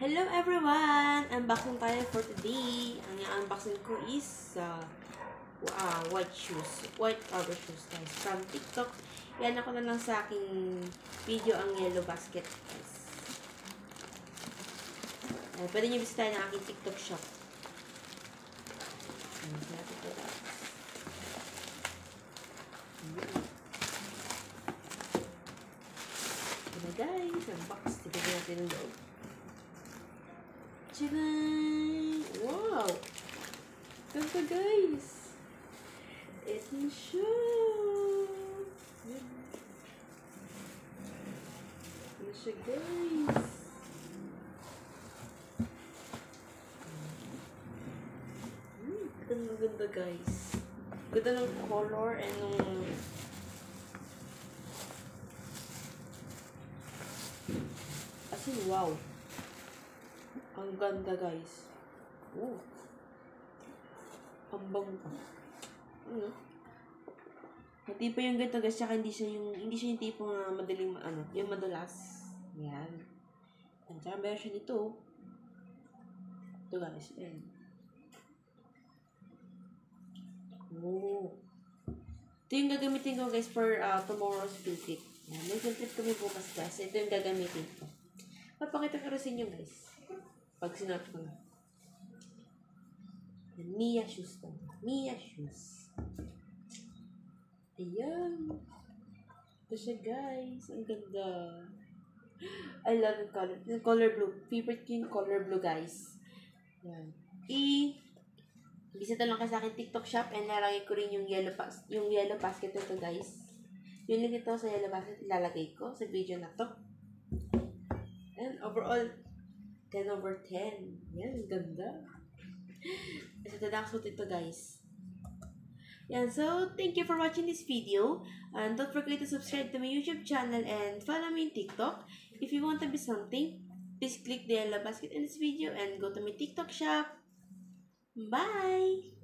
Hello everyone! Unboxing tayo for today. Ang i-unboxing ko is white shoes. White rubber shoes guys. From TikTok. Yan ako na lang sa aking video ang yellow basket guys. Pwede nyo bisitahin ang aking TikTok shop. Guys, unbox. Tignan natin ang loob. Tcharan! Wow! Ganda guys! Ito siya! Ito siya guys! Ganda guys! Ganda ng color and ng wow! Ang ganda guys. Oh. Ang bangka. Hindi pa yung ganito guys, saka hindi siya yung tipo na madaling yung madulas. Yan. Ang tsaka meron siya nito. Ito guys. Ayan. Oh. Ito yung gagamitin ko guys for tomorrow's field trip. Yan. May field trip kami bukas guys. Ito yung gagamitin ko. Papakita ko rin sa inyo guys. Pag sinat ko na. Mia shoes to. Mia shoes. Ayan. Ito siya guys. Ang ganda. I love the color. Yung color blue. Favorite ko yung color blue guys. Ayan. Bisita lang ka sa akin TikTok shop and nalagay ko rin yung yellow basket ito guys. Yung link ito sa yellow basket ilalagay ko sa video na to. And overall 10/10. Yan, ganda. Kasi tadakot ito guys. Yan, so thank you for watching this video. And don't forget to subscribe to my YouTube channel and follow me in TikTok. If you want to be something, please click the yellow basket in this video and go to my TikTok shop. Bye!